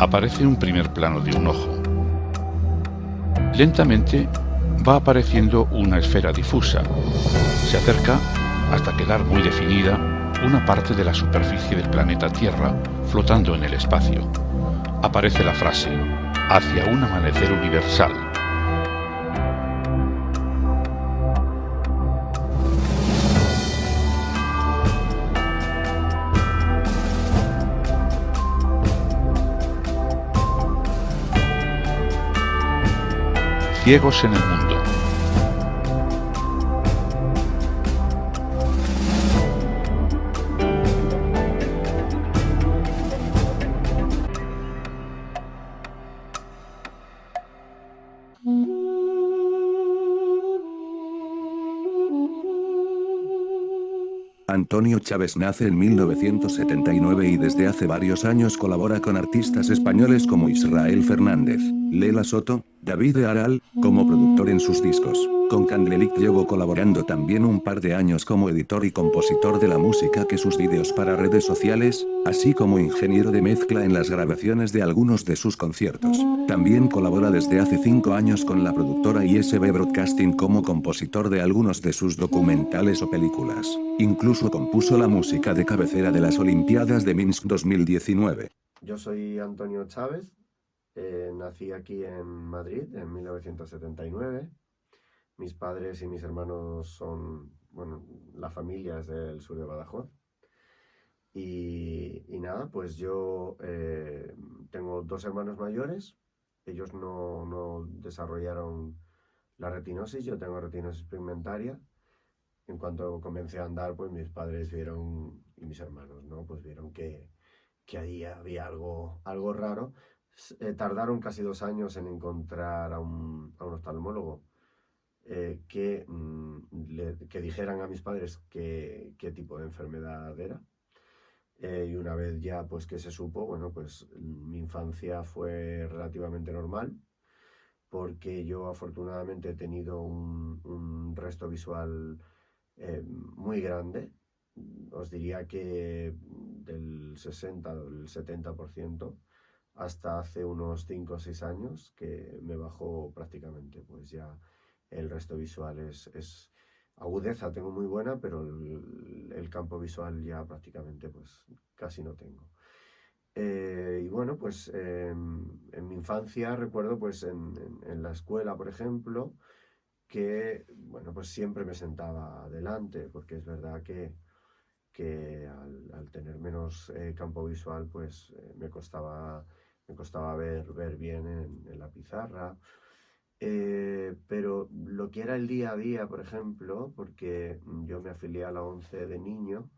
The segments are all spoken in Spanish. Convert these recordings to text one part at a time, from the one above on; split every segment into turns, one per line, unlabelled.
aparece un primer plano de un ojo. Lentamente va apareciendo una esfera difusa. Se acerca hasta quedar muy definida una parte de la superficie del planeta Tierra flotando en el espacio. Aparece la frase: hacia un amanecer universal. Ciegos en el mundo.
Antonio Chávez nace en 1979 y desde hace varios años colabora con artistas españoles como Israel Fernández, Lela Soto, David Aral, como productor en sus discos. Con Candlelic llevo colaborando también un par de años como editor y compositor de la música que sus vídeos para redes sociales, así como ingeniero de mezcla en las grabaciones de algunos de sus conciertos. También colabora desde hace 5 años con la productora ISB Broadcasting como compositor de algunos de sus documentales o películas. Incluso compuso la música de cabecera de las Olimpiadas de Minsk 2019.
Yo soy Antonio Chávez, nací aquí en Madrid en 1979. Mis padres y mis hermanos son, bueno, la familia es del sur de Badajoz. Y nada, pues yo tengo 2 hermanos mayores. Ellos no desarrollaron la retinosis, yo tengo retinosis pigmentaria. En cuanto comencé a andar, pues mis padres vieron, y mis hermanos, ¿no? Pues vieron que ahí había algo raro. Tardaron casi 2 años en encontrar a un oftalmólogo que dijeran a mis padres qué tipo de enfermedad era. Y una vez ya pues que se supo, bueno, pues mi infancia fue relativamente normal, porque yo afortunadamente he tenido un resto visual muy grande. Os diría que del 60 o del 70%, hasta hace unos 5 o 6 años que me bajó prácticamente, pues ya el resto visual es agudeza tengo muy buena, pero el campo visual ya prácticamente pues casi no tengo. Y bueno, pues en mi infancia recuerdo pues en la escuela, por ejemplo, que bueno, pues siempre me sentaba adelante, porque es verdad que al tener menos campo visual, pues me costaba ver bien en la pizarra. Pero lo que era el día a día, por ejemplo, porque yo me afilié a la ONCE de niño,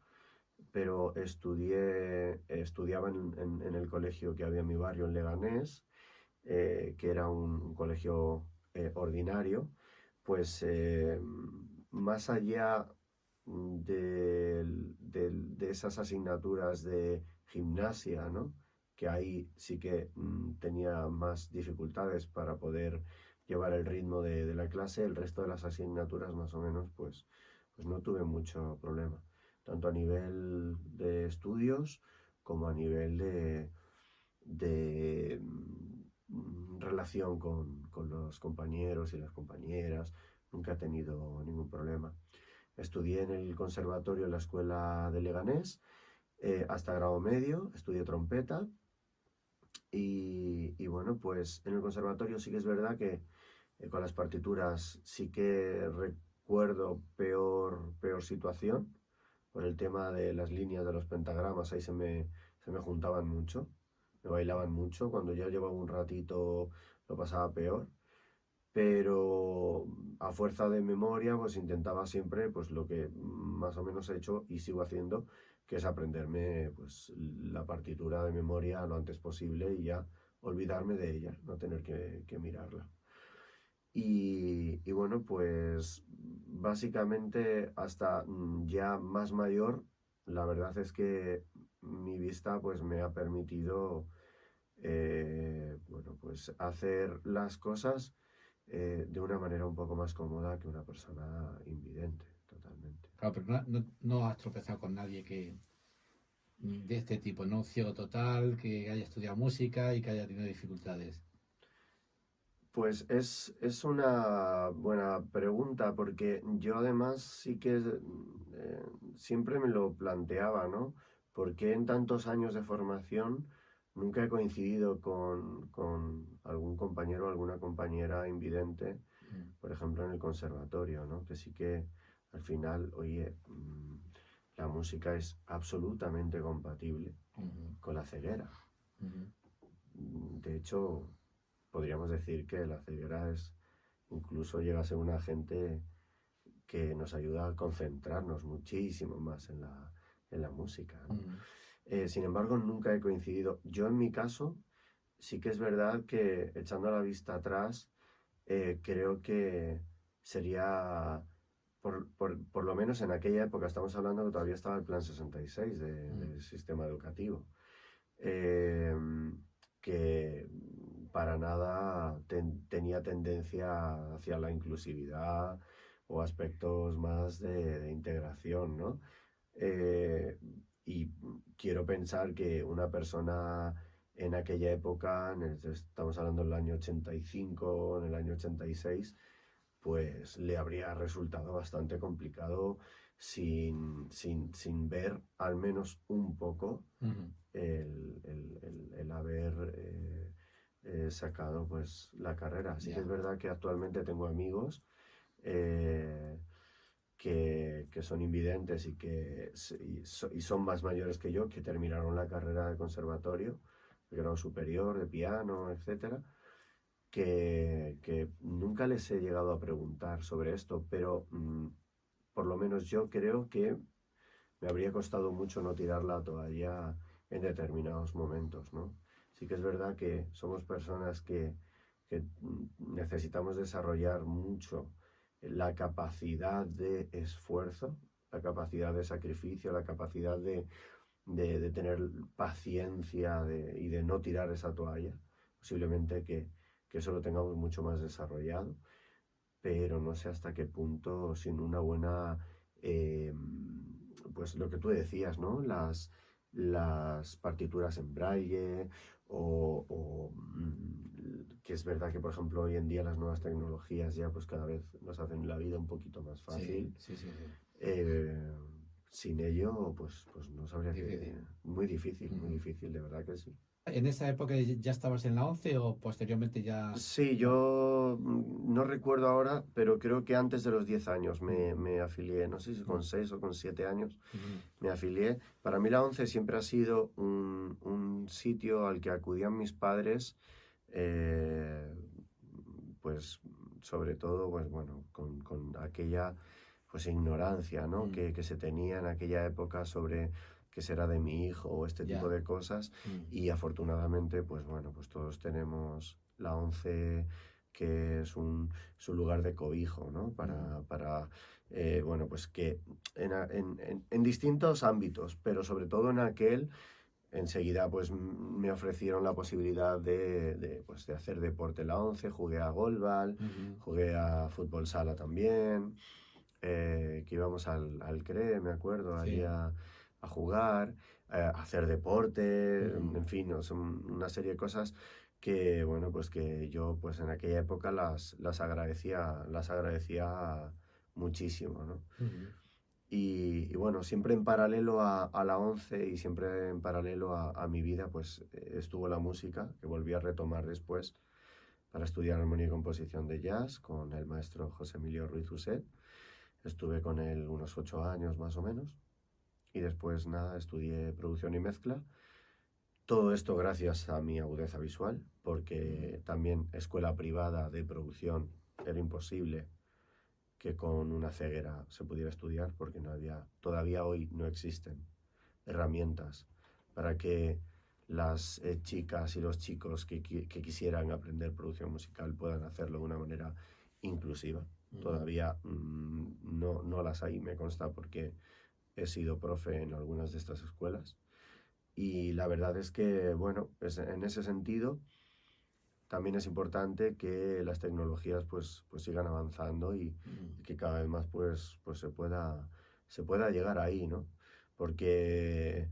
pero estudiaba en el colegio que había en mi barrio, en Leganés, que era un colegio ordinario. Pues más allá de esas asignaturas de gimnasia, ¿no? Que ahí sí que tenía más dificultades para poder llevar el ritmo de la clase. El resto de las asignaturas más o menos pues no tuve mucho problema, tanto a nivel de estudios como a nivel de relación con los compañeros y las compañeras. Nunca he tenido ningún problema. Estudié en el conservatorio, en la escuela de Leganés, hasta grado medio, estudié trompeta. Y bueno, pues en el conservatorio sí que es verdad que con las partituras sí que recuerdo peor situación, por el tema de las líneas de los pentagramas. Ahí se me juntaban mucho, me bailaban mucho. Cuando ya llevaba un ratito lo pasaba peor, pero a fuerza de memoria pues intentaba siempre, pues lo que más o menos he hecho y sigo haciendo, que es aprenderme pues la partitura de memoria lo antes posible y ya olvidarme de ella, no tener que mirarla. Y bueno, pues básicamente hasta ya más mayor, la verdad es que mi vista pues me ha permitido bueno, pues hacer las cosas de una manera un poco más cómoda que una persona invidente, totalmente.
Claro, pero no has tropezado con nadie de este tipo, ¿no? Un ciego total, que haya estudiado música y que haya tenido dificultades.
Pues es una buena pregunta, porque yo además sí que siempre me lo planteaba, ¿no? ¿Por qué en tantos años de formación nunca he coincidido con algún compañero o alguna compañera invidente,
Mm,
por ejemplo, en el conservatorio, ¿no? Que sí que al final, oye, la música es absolutamente compatible
ujú,
con la ceguera.
ujú.
De hecho, podríamos decir que la ceguera es, incluso llega a ser un agente que nos ayuda a concentrarnos muchísimo más en la música, ¿no?
Ujú,
Sin embargo, nunca he coincidido. Yo en mi caso, sí que es verdad que echando la vista atrás, creo que sería, por lo menos en aquella época, estamos hablando que todavía estaba el Plan 66
mm,
del sistema educativo, eh, que para nada tenía tendencia hacia la inclusividad o aspectos más de integración, ¿no? Eh, y quiero pensar que una persona en aquella época, estamos hablando del año 85, en el año 86, pues le habría resultado bastante complicado sin ver al menos un poco
ujú.
el haber sacado pues la carrera. Así que
Ya,
es verdad que actualmente tengo amigos eh, que son invidentes y son más mayores que yo, que terminaron la carrera de conservatorio, de grado superior, de piano, etcétera, que nunca les he llegado a preguntar sobre esto, pero por lo menos yo creo que me habría costado mucho no tirar la toalla en determinados momentos, ¿no? Sí que es verdad que somos personas que necesitamos desarrollar mucho la capacidad de esfuerzo, la capacidad de sacrificio, la capacidad de tener paciencia y de no tirar esa toalla. Posiblemente que eso lo tengamos mucho más desarrollado, pero no sé hasta qué punto sin una buena, pues lo que tú decías, ¿no? Las partituras en braille que es verdad que, por ejemplo, hoy en día las nuevas tecnologías ya pues cada vez nos hacen la vida un poquito más
sí,
fácil.
sí, sí, sí.
Eh, Sin ello, pues no sabría
Difícil.
que... muy
Ujú.
difícil, de verdad que sí.
¿En esa época ya estabas en la 11 o posteriormente ya?
Sí,
No.
yo no recuerdo ahora, pero creo que antes de los 10 años
Mm,
me afilié, no sé si con
mm,
6 o con 7 años
ujú,
me afilié. Para mí la ONCE siempre ha sido un sitio al que acudían mis padres, eh, pues sobre todo, pues bueno, con aquella pues ignorancia, ¿no?
mm,
Que se tenía en aquella época sobre qué será de mi hijo o este tipo
ya.
de cosas.
Mm,
Y afortunadamente, pues bueno, pues todos tenemos la ONCE, que es un lugar de cobijo, ¿no?
mm,
Bueno, pues que en distintos ámbitos, pero sobre todo en aquel, enseguida pues me ofrecieron la posibilidad pues, de hacer deporte en la ONCE, jugué a golbal,
ujú,
jugué a fútbol sala también, que íbamos al CRE, me acuerdo, allí
sí.
a jugar, a hacer deporte,
Ujú,
en fin, ¿no? Son una serie de cosas que, bueno, pues que yo pues en aquella época las agradecía muchísimo, ¿no?
ujú,
Y bueno, siempre en paralelo a la ONCE y siempre en paralelo a mi vida, pues estuvo la música, que volví a retomar después para estudiar armonía y composición de jazz con el maestro José Emilio Ruiz Uset. Estuve con él unos 8 años más o menos. Y después, nada, estudié producción y mezcla. Todo esto gracias a mi agudeza visual,
mm,
porque también escuela privada de producción era imposible que con una ceguera se pudiera estudiar, porque no había, todavía hoy no existen herramientas para que las chicas y los chicos que quisieran aprender producción musical puedan hacerlo de una manera inclusiva.
ujú,
Todavía no las hay, me consta, porque he sido profe en algunas de estas escuelas. Y la verdad es que, bueno, pues en ese sentido también es importante que las tecnologías pues sigan avanzando
mm,
y que cada vez más pues se pueda llegar ahí, ¿no? Porque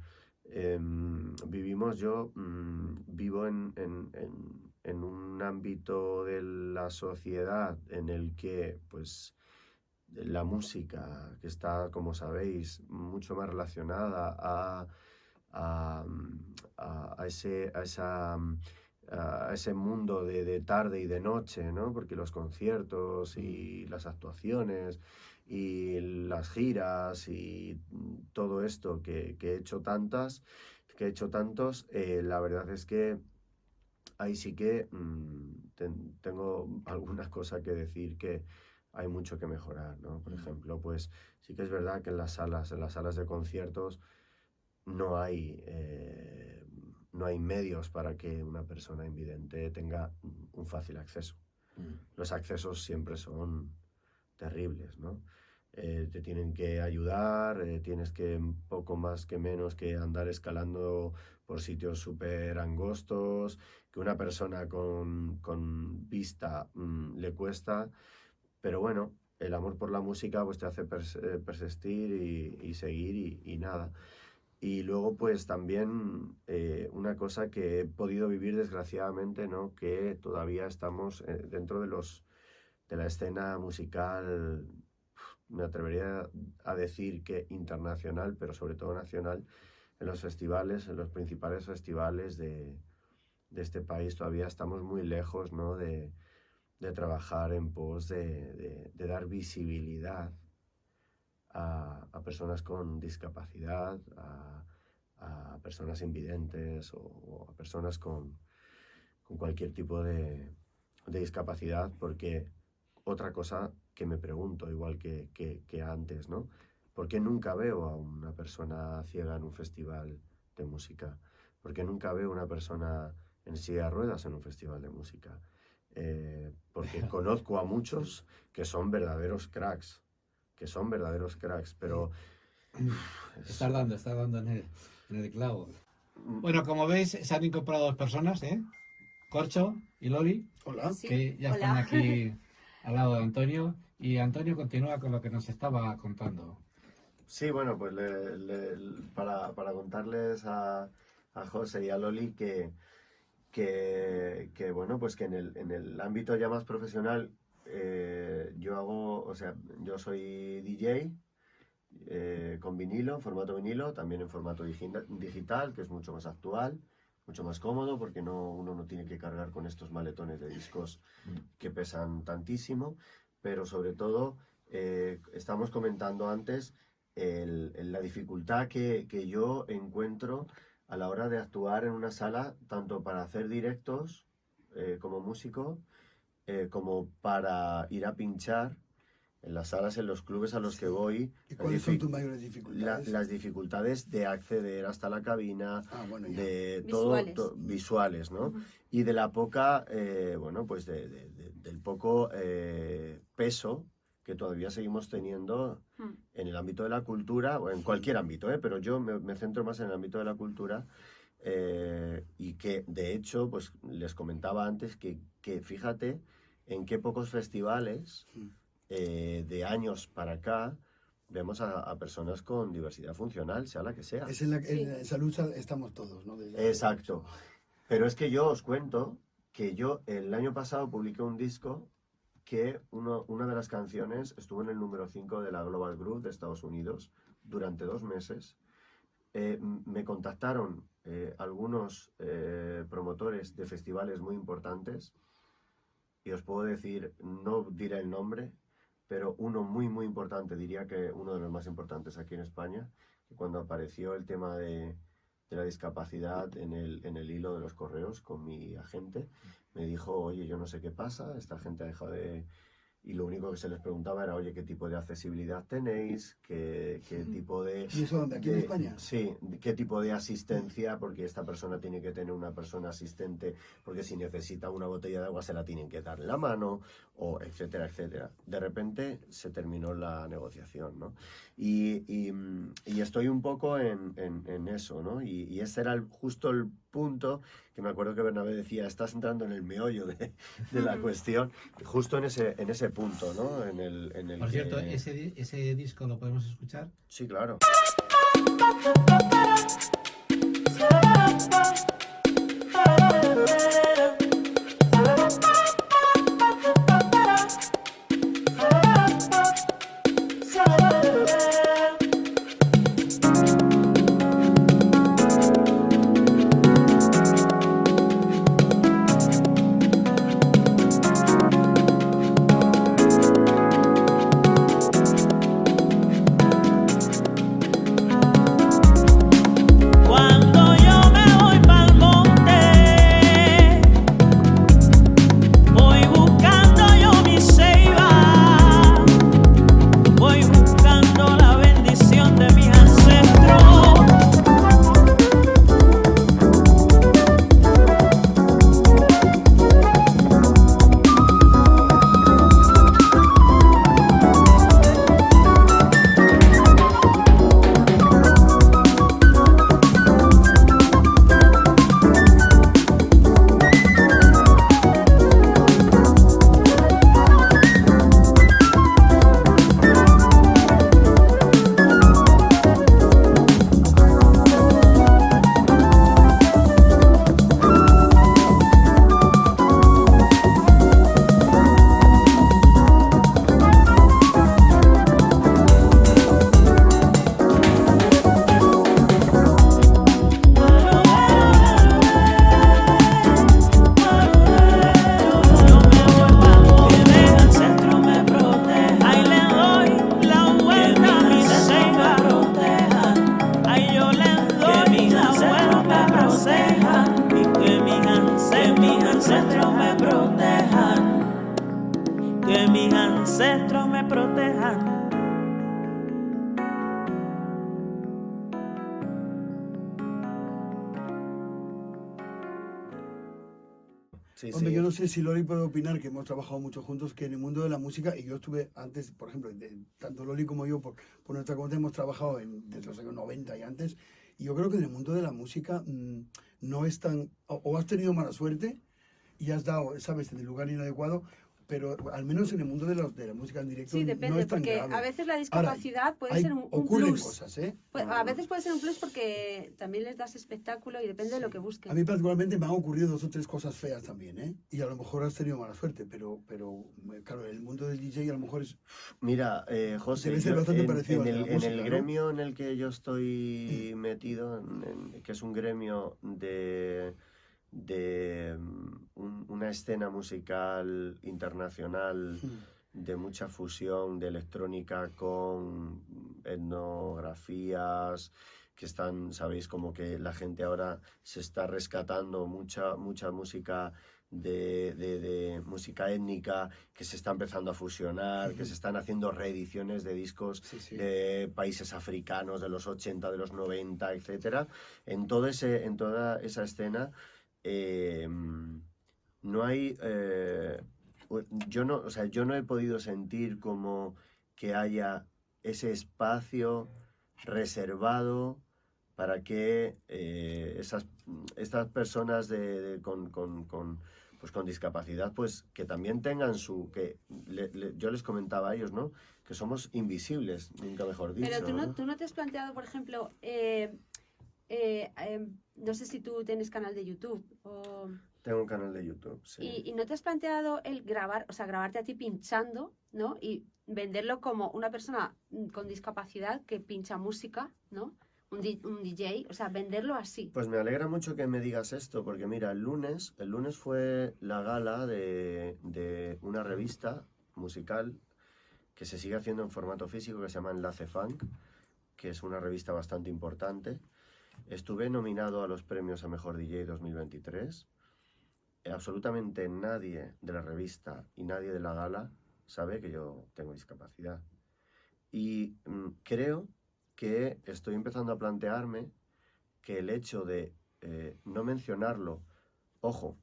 Yo vivo en un ámbito de la sociedad en el que, pues, la música, que está, como sabéis, mucho más relacionada a ese mundo de tarde y de noche, ¿no? Porque los conciertos y las actuaciones y las giras y todo esto que he hecho tantos, la verdad es que ahí sí que tengo alguna cosa que decir que hay mucho que mejorar, ¿no? Por ejemplo, pues sí que es verdad que en las salas de conciertos no hay medios para que una persona invidente tenga un fácil acceso. Los accesos siempre son terribles, ¿no? Te tienen que ayudar, tienes que poco más que menos que andar escalando por sitios súper angostos, que una persona con vista le cuesta, pero bueno, el amor por la música pues te hace persistir y seguir y nada. Y luego pues también una cosa que he podido vivir desgraciadamente, ¿no? Que todavía estamos dentro de la escena musical, me atrevería a decir que internacional, pero sobre todo nacional, en los festivales, en los principales festivales de este país todavía estamos muy lejos, ¿no? de trabajar en pos de dar visibilidad a personas con discapacidad, a personas invidentes o a personas con cualquier tipo de discapacidad, porque otra cosa que me pregunto, igual que antes, ¿no? ¿Por qué nunca veo a una persona ciega en un festival de música? ¿Por qué nunca veo a una persona en silla de ruedas en un festival de música? Porque conozco a muchos que son verdaderos cracks, pero...
Estás dando en el clavo. Bueno, como veis, se han incorporado dos personas, Corcho y Loli,
Hola.
Sí.
que ya
Hola.
están aquí al lado de Antonio. Y Antonio continúa con lo que nos estaba contando.
Sí, bueno, pues para contarles a José y a Loli que bueno, pues que en el ámbito ya más profesional yo soy DJ con vinilo, en formato vinilo, también en formato digital, que es mucho más actual, mucho más cómodo, porque uno no tiene que cargar con estos maletones de discos que pesan tantísimo, pero sobre todo estamos comentando antes la dificultad que yo encuentro a la hora de actuar en una sala, tanto para hacer directos como músico, como para ir a pinchar en las salas, en los clubes a los que voy.
¿Y cuáles son tus mayores dificultades?
Las dificultades de acceder hasta la cabina,
Bueno, ya.
de
Visuales.
visuales, ¿no?
Ujú.
Y de la poca, bueno, pues del poco peso que todavía seguimos teniendo en el ámbito de la cultura, o en cualquier ámbito, pero yo me centro más en el ámbito de la cultura, y que de hecho, pues les comentaba antes que fíjate en qué pocos festivales de años para acá vemos a personas con diversidad funcional, sea la que sea.
Es en salud estamos todos, ¿no?
Exacto. Pero es que yo os cuento que yo el año pasado publiqué un disco que una de las canciones estuvo en el número 5 de la Global Group de Estados Unidos durante 2 meses. Me contactaron algunos promotores de festivales muy importantes, y os puedo decir, no diré el nombre, pero uno muy muy importante, diría que uno de los más importantes aquí en España, que cuando apareció el tema de la discapacidad en el hilo de los correos con mi agente, me dijo, oye, yo no sé qué pasa, esta gente ha dejado de... Y lo único que se les preguntaba era, oye, ¿qué tipo de accesibilidad tenéis? ¿Qué tipo de...
¿Y eso dónde? ¿Aquí en España?
Sí, ¿qué tipo de asistencia? Porque esta persona tiene que tener una persona asistente, porque si necesita una botella de agua se la tienen que dar en la mano, o etcétera, etcétera. De repente se terminó la negociación, ¿no? Y estoy un poco en eso, ¿no? Y ese era justo el punto que me acuerdo que Bernabé decía, estás entrando en el meollo de la cuestión, justo en ese punto, ¿no? En el
Por
que...
cierto, ese disco lo podemos escuchar.
Sí, claro.
Cuando yo me voy pa'l monte, voy buscando yo mi ceiba, voy buscando la bendición de mis ancestros. Que mis ancestros me protejan.
Sí,
Hombre,
sí.
yo no sé si Loli puede opinar, que hemos trabajado mucho juntos, que en el mundo de la música, y yo estuve antes, por ejemplo, tanto Loli como yo, por nuestra cuenta, hemos trabajado desde los años 90 y antes, y yo creo que en el mundo de la música no es tan... O has tenido mala suerte y has dado, sabes, en el lugar inadecuado, pero al menos en el mundo de la música en directo
Sí,
no
depende,
es tan
porque
grave.
a veces la discapacidad puede
Hay-
ser un
ocurren
plus.
cosas, ¿eh?
A veces puede ser un plus porque también les das espectáculo y depende de lo que
A
busquen.
mí particularmente me han ocurrido 2 o 3 cosas feas también, ¿eh? Y a lo mejor has tenido mala suerte, pero claro, el mundo del DJ a lo mejor es...
Mira, José,
Debe ser
yo
bastante parecido
en
al de la
el
música, ¿no?
gremio en el que yo estoy metido, que es un gremio de una escena musical internacional de mucha fusión de electrónica con etnografías que están, sabéis, como que la gente ahora se está rescatando mucha música de música étnica que se está empezando a fusionar, que se están haciendo reediciones de discos
Sí, sí.
de países africanos de los 80, de los 90, etcétera. En toda esa escena no hay yo no he podido sentir como que haya ese espacio reservado para que estas personas con discapacidad, pues que también tengan yo les comentaba a ellos, ¿no? Que somos invisibles, nunca mejor dicho.
Pero
¿no?
tú no te has planteado, por ejemplo, no sé si tú tienes canal de YouTube o...
Tengo un canal de YouTube, sí.
Y no te has planteado el grabar, o sea, grabarte a ti pinchando, ¿no? Y venderlo como una persona con discapacidad que pincha música, ¿no? Un DJ, o sea, venderlo así.
Pues me alegra mucho que me digas esto, porque mira, el lunes fue la gala de una revista musical que se sigue haciendo en formato físico, que se llama Enlace Funk, que es una revista bastante importante. Estuve nominado a los premios a Mejor DJ 2023. Absolutamente nadie de la revista y nadie de la gala sabe que yo tengo discapacidad. Y creo que estoy empezando a plantearme que el hecho de no mencionarlo, ojo,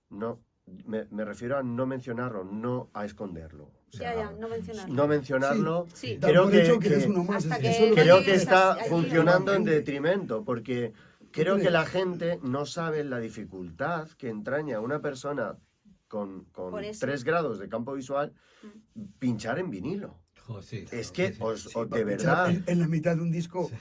no me refiero a no mencionarlo, no a esconderlo. O sea,
no mencionarlo.
no mencionarlo,
Sí.
creo
Por hecho
que
eres uno más.
hasta
eso
que
es lo
creo
no
que
llegues
está
allí,
funcionando en
¿no?
detrimento, porque creo
Hombre.
que la gente no sabe la dificultad que entraña una persona con
Por eso.
3 grados de campo visual pinchar en vinilo.
Jo, sí,
Es
jo,
que,
sí, sí.
os,
Sí,
os-
para
de
pinchar
verdad,
en la mitad de un disco.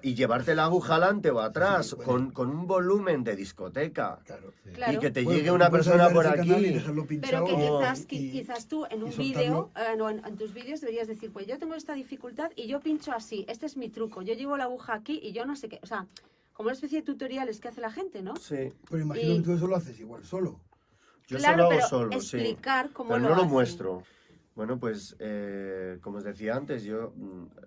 y llevarte la aguja adelante o atrás,
Sí, bueno.
con un volumen de discoteca,
Claro.
Sí.
y
Claro.
que te
Bueno,
llegue
pero
una
tú puedes
persona
ayudar
por
ese canal y
aquí.
dejarlo
Pero
pinchado
que quizás,
y-
quizás tú en
y
un
soltarlo.
vídeo, no, en tus vídeos deberías decir, pues yo tengo esta dificultad y yo pincho así, este es mi truco, yo llevo la aguja aquí y yo no sé qué, o sea, como una especie de tutoriales que hace la gente, ¿no?
Sí,
Pero imagino
Y-
que tú eso lo haces igual solo.
yo
Claro,
solo hago
pero
solo, sí.
explicar cómo
Pero
lo
no lo
hacen.
muestro. Bueno, pues como os decía antes, yo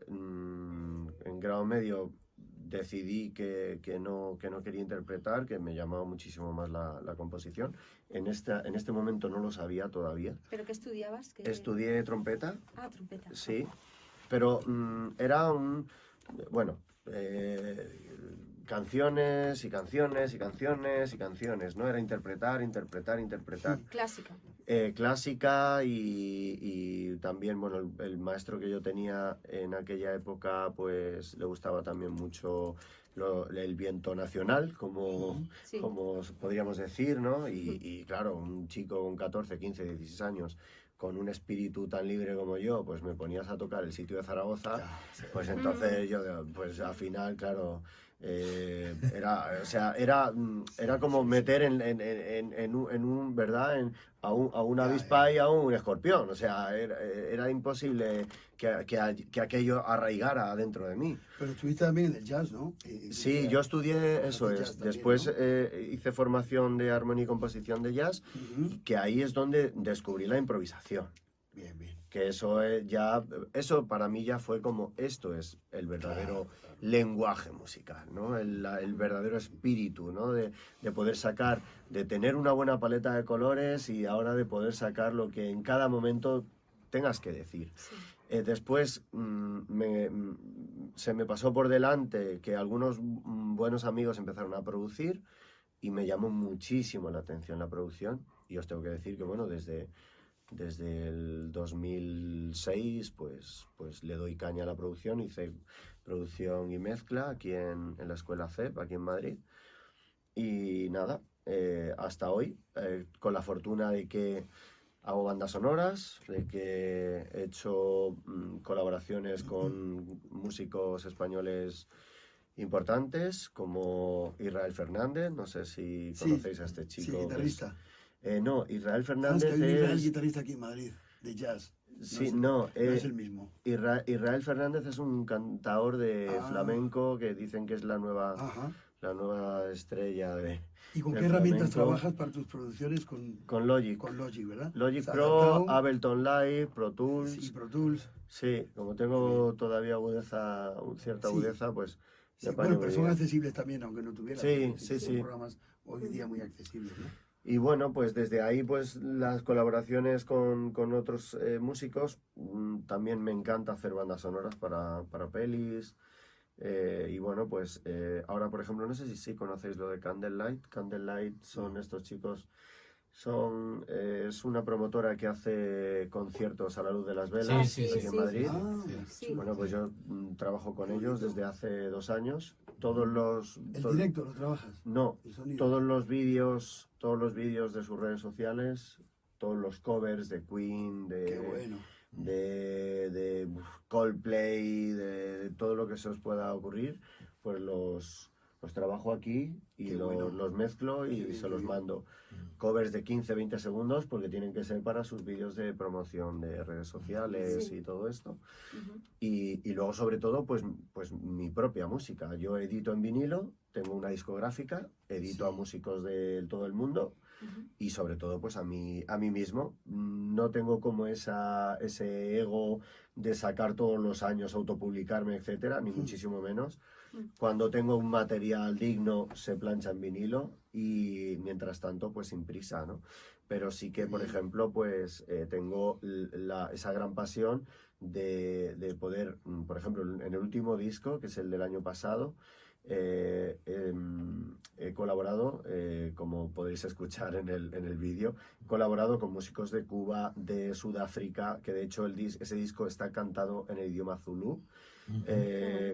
en grado medio decidí que no quería interpretar, que me llamaba muchísimo más la composición. En este momento no lo sabía todavía.
¿Pero qué estudiabas? ¿Qué-
Estudié trompeta,
Ah, trompeta.
sí, pero era bueno, canciones y canciones y canciones y canciones, ¿no? Era interpretar.
Clásica.
Clásica y también, bueno, el maestro que yo tenía en aquella época, pues le gustaba también mucho el viento nacional,
Sí.
como podríamos decir, ¿no? Y claro, un chico con 14, 15, 16 años, con un espíritu tan libre como yo, pues me ponías a tocar el sitio de Zaragoza, pues entonces yo, pues al final, claro, era como meter en un, ¿verdad? A una avispa y a un escorpión, o sea, era imposible que aquello arraigara dentro de mí.
Pero estuviste también en el jazz, ¿no?
Sí, yo estudié,
Haces
eso
jazz
es,
también,
después
¿no?
hice formación de armonía y composición de jazz,
Ujú.
que ahí es donde descubrí la improvisación.
Bien, bien.
Que eso eso para mí ya fue como, esto es el verdadero
Claro.
lenguaje musical, ¿no? El verdadero espíritu, ¿no? De poder sacar, de tener una buena paleta de colores y ahora de poder sacar lo que en cada momento tengas que decir.
Sí.
Después se me pasó por delante que algunos buenos amigos empezaron a producir y me llamó muchísimo la atención la producción, y os tengo que decir que, bueno, desde el 2006 pues le doy caña a la producción. Hice producción y mezcla aquí en la escuela CEP, aquí en Madrid, y nada, hasta hoy, con la fortuna de que hago bandas sonoras, de que he hecho colaboraciones con músicos españoles importantes como Israel Fernández, no sé si
Sí,
conocéis a este
Sí,
chico.
guitarrista.
No, Israel
Sabes
Fernández
que hay un Israel
es...
guitarrista aquí en Madrid, de jazz.
Sí,
es,
no,
no es el mismo.
Israel Fernández es un cantador de
Ah.
flamenco que dicen que es la nueva estrella
¿Y con
del
qué herramientas
flamenco.
trabajas para tus producciones?
Con Logic.
Con Logic, ¿verdad?
Logic
¿Se ha
Pro,
adaptado?
Ableton Live, Pro Tools.
Sí, Pro Tools.
Sí, como tengo todavía cierta
Sí.
agudeza, pues
Sí,
me
bueno,
apaño
pero
muy
son
bien.
accesibles también, aunque no tuvieras.
Sí,
porque
sí,
son
sí.
programas hoy en día muy accesibles, ¿no?
Y bueno, pues desde ahí, pues las colaboraciones con otros músicos. También me encanta hacer bandas sonoras para pelis. Y bueno, pues ahora, por ejemplo, no sé si conocéis lo de Candlelight. Candlelight son estos chicos, es una promotora que hace conciertos a la luz de las velas
Sí, sí,
aquí
sí,
en
sí,
Madrid.
Ah,
Sí.
chulo.
Bueno, pues yo trabajo con
Qué
ellos
bonito.
desde hace 2 años. Todos los...
¿El
to-
directo lo trabajas?
No,
¿El sonido?
todos los vídeos de sus redes sociales, todos los covers de Queen,
Qué bueno.
de Coldplay, de todo lo que se os pueda ocurrir, pues los trabajo aquí y
Qué bueno.
los mezclo y
Qué bien,
se los
qué bien.
mando. Covers de 15, 20 segundos porque tienen que ser para sus vídeos de promoción de redes sociales
Sí.
y todo esto.
Ujú.
Y luego, sobre todo, pues mi propia música. Yo edito en vinilo, tengo una discográfica, edito
Sí.
a músicos de todo el mundo
Ujú.
y sobre todo pues a mí mismo. No tengo como ese ego de sacar todos los años, autopublicarme, etcétera, ni muchísimo menos. Cuando tengo un material digno se plancha en vinilo y mientras tanto pues sin prisa, ¿no? Pero sí que, por ejemplo, pues tengo esa gran pasión de poder, por ejemplo, en el último disco, que es el del año pasado, he colaborado, como podéis escuchar en el vídeo, he colaborado con músicos de Cuba, de Sudáfrica, que de hecho ese disco está cantado en el idioma zulú,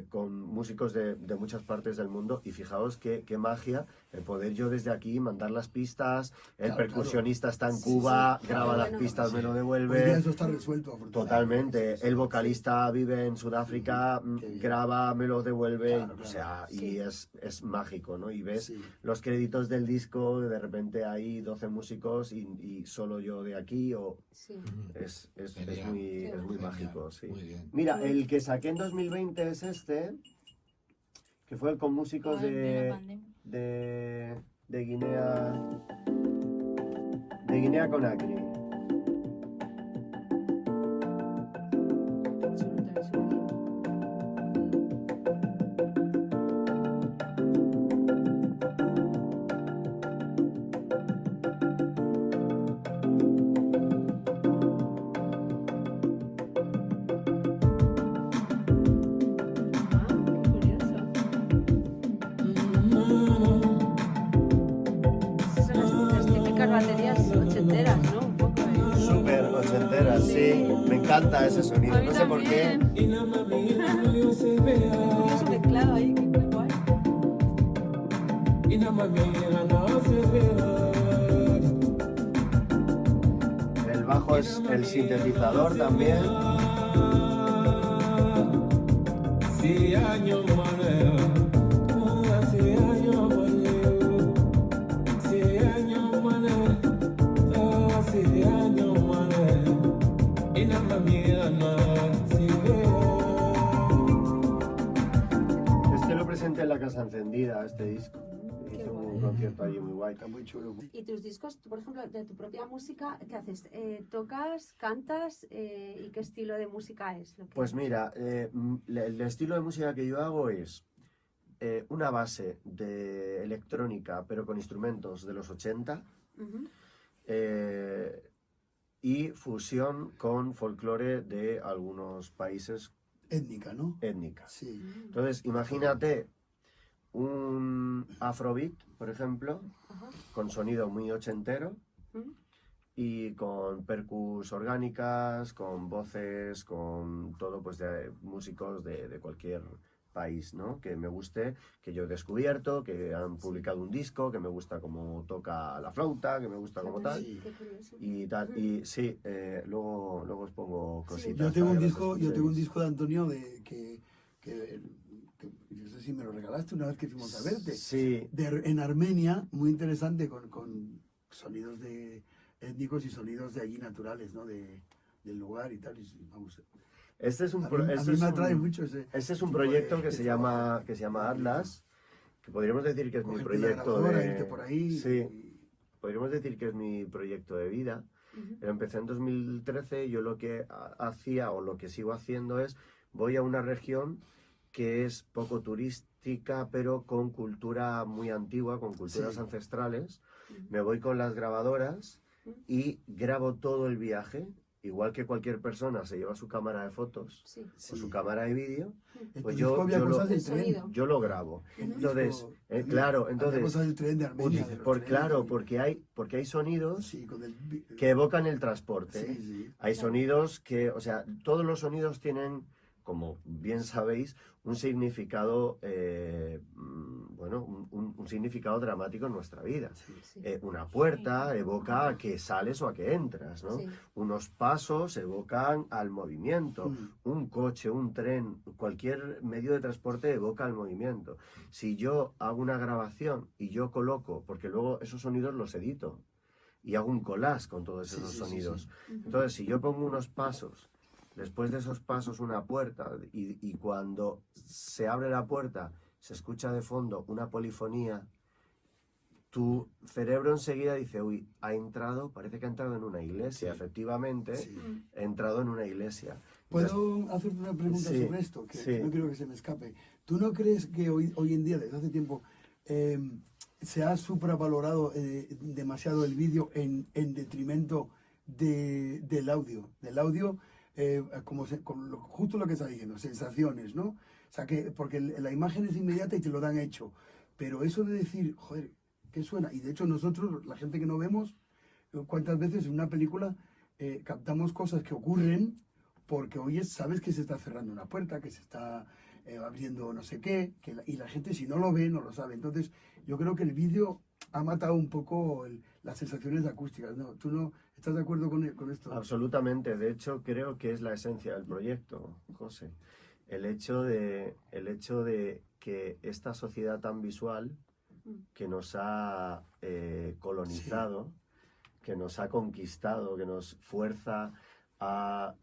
con músicos de muchas partes del mundo, y fijaos qué magia el poder yo desde aquí mandar las pistas, el
Claro,
percusionista está en
Sí,
Cuba,
sí.
graba las
Bueno,
pistas,
sí.
me lo
Hoy día
devuelve.
eso está resuelto, afortunadamente.
Totalmente,
Sí, sí,
el
sí.
vocalista vive en Sudáfrica,
Qué bien.
graba, me lo devuelve,
Claro, claro.
o sea,
Sí.
y es mágico, ¿no? Y ves
Sí.
los créditos del disco, de repente hay 12 músicos y solo yo de aquí, o
Sí.
es
Genial.
muy
Genial.
mágico, sí.
Muy bien.
Mira, el que saqué en 2020 es este, que fue con músicos de Guinea Conakry.
Ah, qué curioso. Son las típicas baterías ochenteras, ¿no? Un poco,
Súper ochentera, sí. Me encanta ese sonido.
A mí
No sé por qué.
también. Curioso mezclado ahí, qué guay.
El bajo es el sintetizador también. Este lo presenté en la Casa Encendida, este disco.
Qué
Hice un
guay.
concierto allí muy guay.
Está muy chulo.
¿Y tus discos, tú, por ejemplo, de tu propia música, qué haces? ¿Tocas, cantas y qué estilo de música es? Lo que...
Pues mira, el estilo de música que yo hago es una base de electrónica, pero con instrumentos de los 80,
Ujú.
y fusión con folclore de algunos países
Étnica, ¿no?
étnicas.
Sí.
Entonces, imagínate un afrobeat, por ejemplo,
Ajá.
con sonido muy ochentero
Ujú.
y con percus orgánicas, con voces, con todo, pues de músicos de cualquier país, ¿no? Que me guste, que yo he descubierto, que han publicado un disco, que me gusta cómo toca la flauta, que me gusta cómo tal.
Sí.
Qué curioso.
Y tal, y sí, luego os pongo
Sí.
cositas.
Yo tengo
para
un
que los
disco, yo tengo un
escuchéis.
disco de Antonio que yo sé si me lo regalaste una vez que fuimos a verte.
Sí,
En Armenia, muy interesante, con sonidos étnicos y sonidos de allí naturales, ¿no? Del lugar y tal. Y vamos,
este es un,
a
pro-
mí, a
este
mí
es
me
un-
atrae mucho ese.
este es un
tipo
proyecto
de-
que
de
se
trabajo.
llama Atlas, que podríamos decir que es mi
Cogerte la
proyecto
grabadora,
de...
irte por ahí.
Sí, podríamos decir que es mi proyecto de vida.
Ujú.
Pero empecé en 2013 y yo lo que hacía o lo que sigo haciendo es voy a una región que es poco turística, pero con cultura muy antigua, con culturas
Sí.
ancestrales.
Ujú.
Me voy con las grabadoras y grabo todo el viaje, igual que cualquier persona se lleva su cámara de fotos
Sí.
o su cámara de vídeo,
En
pues
tu
yo-
disco había
yo lo-
cosas del
El
tren.
sonido.
yo lo grabo.
En tu
Entonces,
disco
claro,
había
entonces,
cosas del tren de Armenia. de los trenes
claro,
y-
porque hay sonidos
Sí, con el...
que evocan el transporte.
Sí, sí.
Hay
Claro.
sonidos que, o sea, todos los sonidos tienen, como bien sabéis, un significado, bueno, un significado dramático en nuestra vida.
Sí.
Sí.
Una puerta evoca a que sales o a que entras, ¿no?
Sí.
Unos pasos evocan al movimiento.
Mm.
Un coche, un tren, cualquier medio de transporte evoca el movimiento. Si yo hago una grabación y yo coloco, porque luego esos sonidos los edito y hago un collage con todos
Sí,
esos
sí, sí,
sonidos.
sí.
Ujú.
Entonces, si yo pongo unos pasos, después de esos pasos una puerta, y cuando se abre la puerta se escucha de fondo una polifonía, tu cerebro enseguida dice, uy, ha entrado, parece que ha entrado en una iglesia,
Sí.
efectivamente,
Sí.
Mm.
ha entrado en una iglesia. Entonces,
¿Puedo hacerte una pregunta
Sí,
sobre esto? Que
sí.
no quiero que se me escape. ¿Tú no crees que hoy en día, desde hace tiempo, se ha supravalorado demasiado el vídeo en detrimento del audio? Del audio, justo lo que está diciendo, sensaciones, ¿no? O sea, porque la imagen es inmediata y te lo dan hecho. Pero eso de decir, joder, ¿qué suena? Y de hecho nosotros, la gente que no vemos, ¿cuántas veces en una película captamos cosas que ocurren porque oyes, sabes que se está cerrando una puerta, que se está abriendo no sé qué, y la gente si no lo ve, no lo sabe. Entonces, yo creo que el vídeo ha matado un poco las sensaciones acústicas, ¿no? ¿Tú no estás de acuerdo con esto?
Absolutamente, de hecho creo que es la esencia del proyecto, José. El hecho de que esta sociedad tan visual que nos ha colonizado, que nos ha conquistado, que nos fuerza a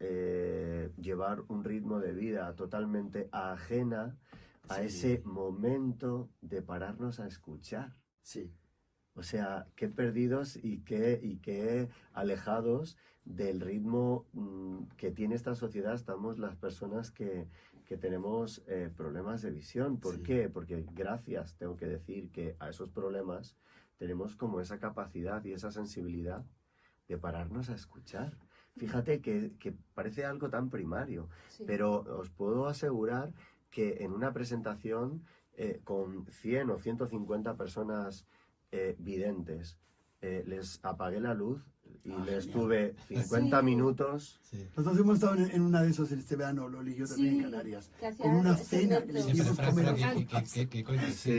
llevar un ritmo de vida totalmente ajena a ese momento de pararnos a escuchar.
Sí.
O sea, qué perdidos y qué alejados del ritmo que tiene esta sociedad estamos las personas que tenemos problemas de visión. ¿Por qué? Porque gracias, tengo que decir, que a esos problemas tenemos como esa capacidad y esa sensibilidad de pararnos a escuchar. Fíjate que parece algo tan primario, pero os puedo asegurar que en una presentación con 100 o 150 personas videntes, les apagué la luz y les tuve 50 minutos.
Sí.
Nosotros hemos estado en una de esas en este verano, Loli y yo también en Canarias,
que hacía
con una
ese
cena que
evento.
les
Sí,
dimos
pero
comer.
espera, que cuentes,
Sí.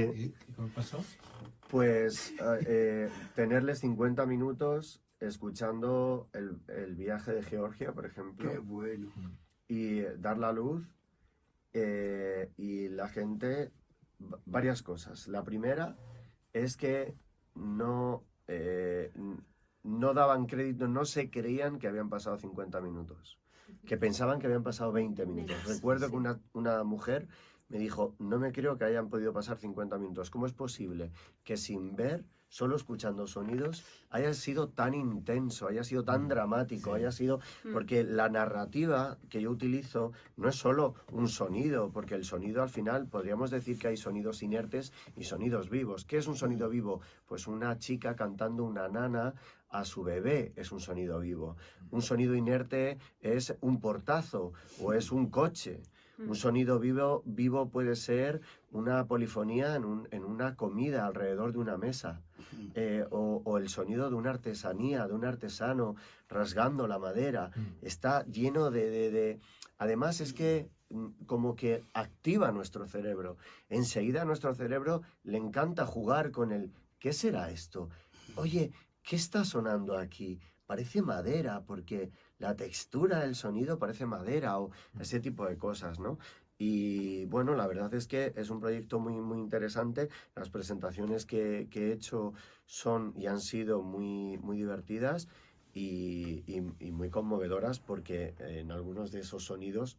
¿Y cómo pasó?
Pues tenerles 50 minutos escuchando el viaje de Georgia, por ejemplo,
Qué bueno.
y dar la luz y la gente, varias cosas. La primera es que no daban crédito, no se creían que habían pasado 50 minutos, que pensaban que habían pasado 20 minutos.
Menos,
Recuerdo
sí.
que una mujer me dijo, no me creo que hayan podido pasar 50 minutos. ¿Cómo es posible que sin ver, solo escuchando sonidos, haya sido tan intenso, haya sido tan dramático, haya sido... Porque la narrativa que yo utilizo no es solo un sonido, porque el sonido al final podríamos decir que hay sonidos inertes y sonidos vivos. ¿Qué es un sonido vivo? Pues una chica cantando una nana a su bebé es un sonido vivo. Un sonido inerte es un portazo o es un coche. Un sonido vivo puede ser una polifonía en una comida alrededor de una mesa. O el sonido de una artesanía, de un artesano rasgando la madera. Está lleno de... Además es que como que activa nuestro cerebro. Enseguida a nuestro cerebro le encanta jugar con el ¿qué será esto? Oye, ¿qué está sonando aquí? Parece madera, porque la textura del sonido parece madera o ese tipo de cosas, ¿no? Y bueno, la verdad es que es un proyecto muy, muy interesante. Las presentaciones que he hecho son y han sido muy, muy divertidas y muy conmovedoras porque en algunos de esos sonidos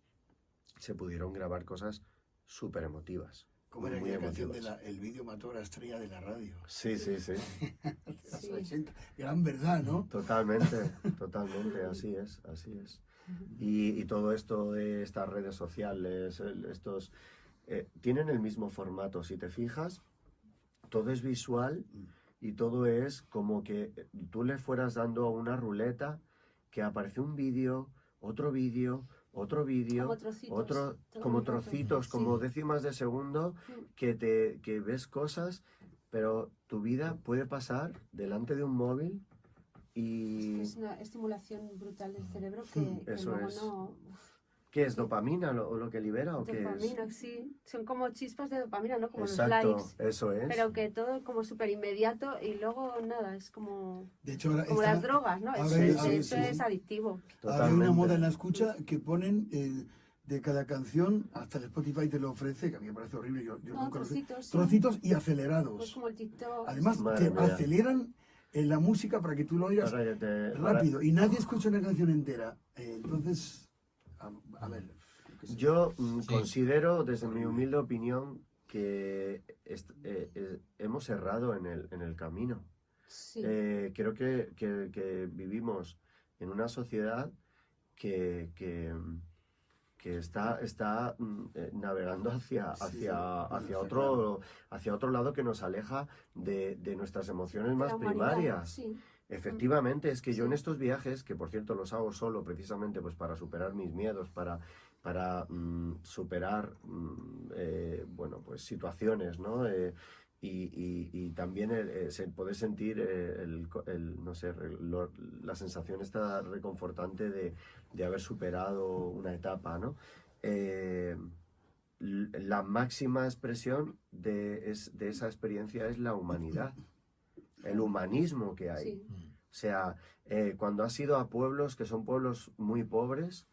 se pudieron grabar cosas súper emotivas.
¿Cómo era
muy
aquella canción
emotivas.
El vídeo mató a la estrella de la radio?
Sí, sí, sí.
De los
Sí.
80. Gran verdad, ¿no?
Totalmente, totalmente, así es, así es. Y todo esto de estas redes sociales, estos tienen el mismo formato, si te fijas, todo es visual y todo es como que tú le fueras dando a una ruleta que aparece un vídeo, otro vídeo, otro vídeo,
Como trocitos,
otro,
todo
como
el rato.
trocitos,
Sí.
como décimas de segundo, que ves cosas, pero tu vida puede pasar delante de un móvil y...
Es una estimulación brutal del cerebro que
Eso
luego
es.
no...
¿Qué es dopamina o lo que libera o qué es?
Dopamina, sí. Son como chispas de dopamina, ¿no? Como
Exacto,
los likes.
eso es.
Pero que todo como súper inmediato y luego nada, es como...
De hecho, ahora
Como
está-
las drogas, ¿no?
ahora
Eso,
hay-
eso
ahora-
eso
sí.
es adictivo.
Ahora hay
Totalmente.
una moda en la escucha que ponen de cada canción, hasta el Spotify te lo ofrece, que a mí me parece horrible, yo
No,
nunca lo sé.
trocitos, sí.
Trocitos y
Pues
acelerados.
como el TikTok.
Además,
Madre
te
mía.
aceleran la música para que tú lo oigas
Ahora que te-
rápido. Y nadie escucha una canción entera. Entonces, a ver. yo qué sé.
Yo
Sí.
considero, desde mi humilde opinión, que hemos errado en el camino.
Sí.
Creo que vivimos en una sociedad que está navegando hacia otro lado que nos aleja de nuestras emociones más
La humanidad,
primarias.
sí.
Efectivamente, es que yo
Sí.
en estos viajes, que por cierto los hago solo precisamente pues para superar mis miedos, para superar bueno, pues situaciones, ¿no? Y también poder sentir no sé, la sensación esta reconfortante de haber superado una etapa, ¿no? la máxima expresión de esa experiencia es la humanidad, el humanismo que hay.
Sí.
O sea, cuando has ido a pueblos que son pueblos muy pobres,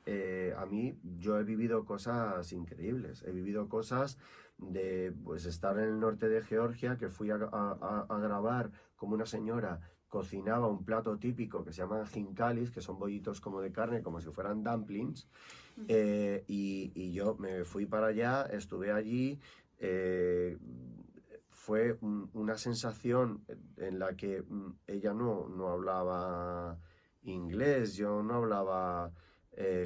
yo he vivido cosas increíbles. He vivido cosas de pues estar en el norte de Georgia, que fui a grabar como una señora cocinaba un plato típico que se llaman jincalis, que son bollitos como de carne, como si fueran dumplings. Y yo me fui para allá, estuve allí. Fue una sensación en la que ella no hablaba inglés, yo no hablaba